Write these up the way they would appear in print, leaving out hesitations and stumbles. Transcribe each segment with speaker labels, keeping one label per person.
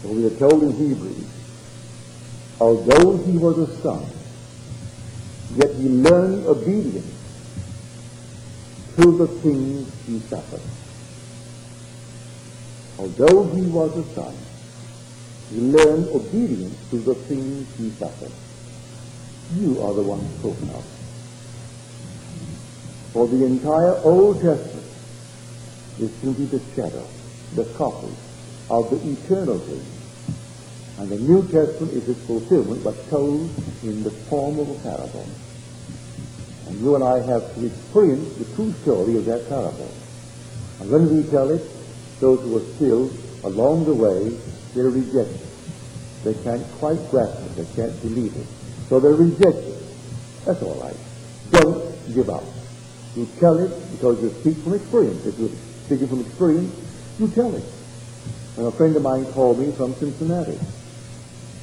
Speaker 1: So we are told in Hebrews, although he was a son, yet he learned obedience through the things he suffered. Although he was a son, he learned obedience through the things he suffered. You are the one spoken of. For the entire Old Testament is simply the shadow, the copy of the eternal thing. And the New Testament is its fulfillment, but told in the form of a parable. And you and I have to experience the true story of that parable. And when we tell it, those who are still along the way, they reject it. They can't quite grasp it. They can't believe it. So they reject it. That's all right. Don't give up. You tell it because you speak from experience. If you're speaking from experience, you tell it. And a friend of mine called me from Cincinnati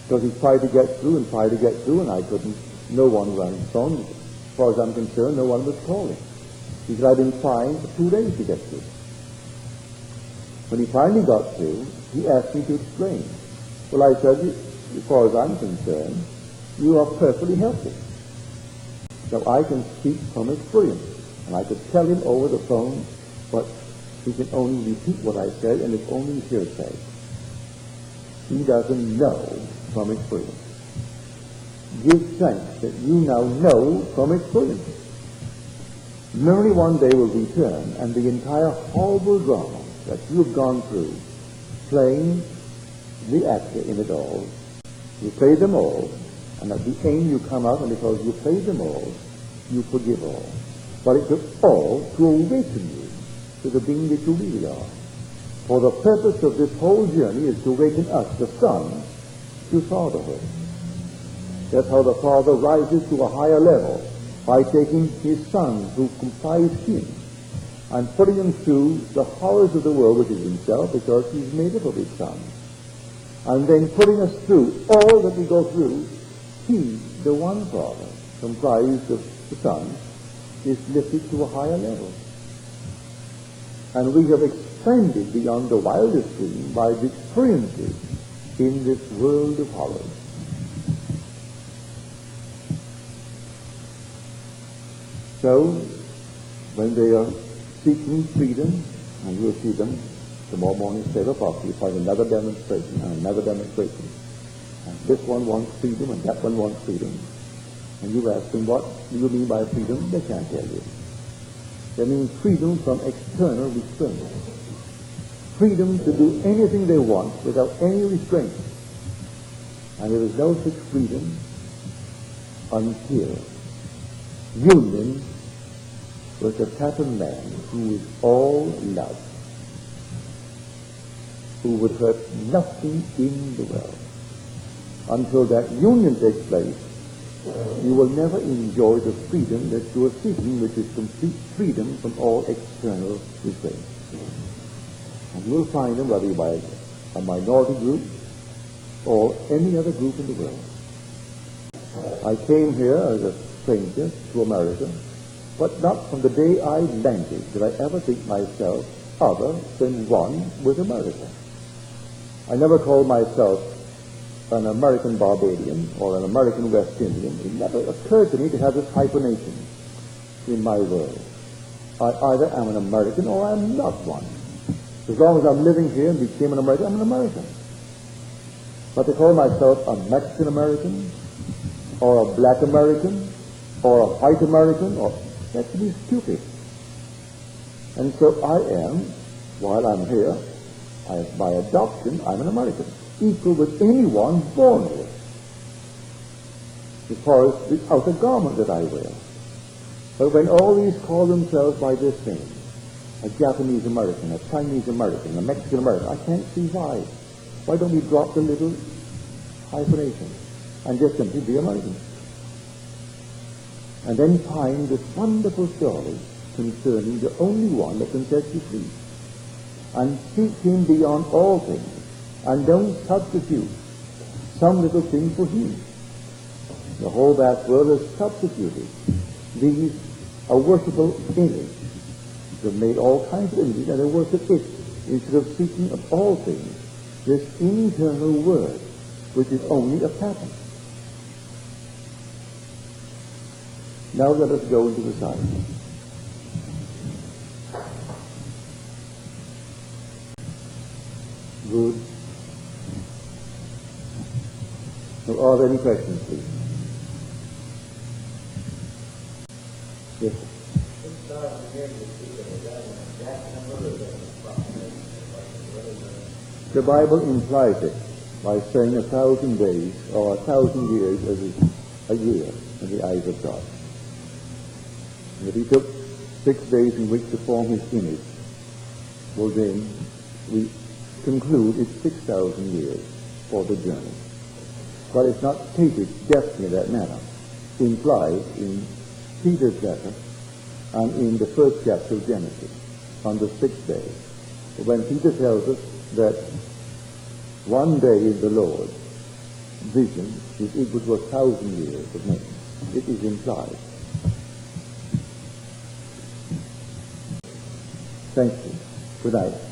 Speaker 1: because he tried to get through, and I couldn't. No one was on the phone. As far as I'm concerned, no one was calling. He said, I've been trying for 2 days to get through. When he finally got through, he asked me to explain. Well, I said, as far as I'm concerned, you are perfectly healthy. So I can speak from experience. And I could tell him over the phone, but he can only repeat what I said, and it's only hearsay. He doesn't know from experience. Give thanks that you now know from experience. Memory one day will return, and the entire horrible drama that you have gone through, playing the actor in it all, you play them all, and at the end you come out, and because you played them all, you forgive all. But it took all to awaken you to the being that you really are. For the purpose of this whole journey is to awaken us, the Son, to fatherhood. That's how the Father rises to a higher level, by taking his Son, who comprise him, and putting him through the horrors of the world, which is himself, because he's made up of his Son. And then putting us through all that we go through, he, the one Father, comprised of the Son, is lifted to a higher level. And we have expanded beyond the wildest dream by the experiences in this world of horrors. So, when they are seeking freedom, and you'll see them tomorrow morning, 7 o'clock, you find another demonstration and another demonstration. And this one wants freedom and that one wants freedom. And you ask them, what do you mean by freedom? They can't tell you. They mean freedom from external restraint. Freedom to do anything they want without any restraint. And there is no such freedom until union with a type of man who is all love, who would hurt nothing in the world. Until that union takes place, you will never enjoy the freedom that you are seeking, which is complete freedom from all external restraints. And you will find them whether by a minority group or any other group in the world. I came here as a stranger to America, but not from the day I landed did I ever think myself other than one with America. I never called myself an American Barbadian or an American West Indian. It never occurred to me to have this hyphenation in my world. I either am an American or I am not one. As long as I'm living here and became an American, I'm an American. But to call myself a Mexican American or a black American or a white American, or that's to be stupid. And so I am, while I'm here, by adoption, I'm an American, equal with anyone born here, as far as the outer garment that I wear. But when all these call themselves by this name, a Japanese American, a Chinese American, a Mexican American, I can't see why. Why don't we drop the little hyphenation and just simply be American? And then find this wonderful story concerning the only one that can set you free. And seek him beyond all things, and don't substitute some little thing for him. The whole vast world has substituted these a worshipful image. They've made all kinds of images, and they worship it instead of seeking of all things this internal word, which is only a pattern. Now let us go into the silence. Good. So are there any questions, please? Yes. The Bible implies it by saying 1,000 days or 1,000 years as a year in the eyes of God. And if he took 6 days in which to form his image, well then we conclude it's 6,000 years for the journey. But it's not stated definitely in that manner. It's implied in Peter's letter and in the first chapter of Genesis on the 6th day. When Peter tells us that one day in the Lord, vision is equal to 1,000 years of men. It is implied. Thank you. Good night.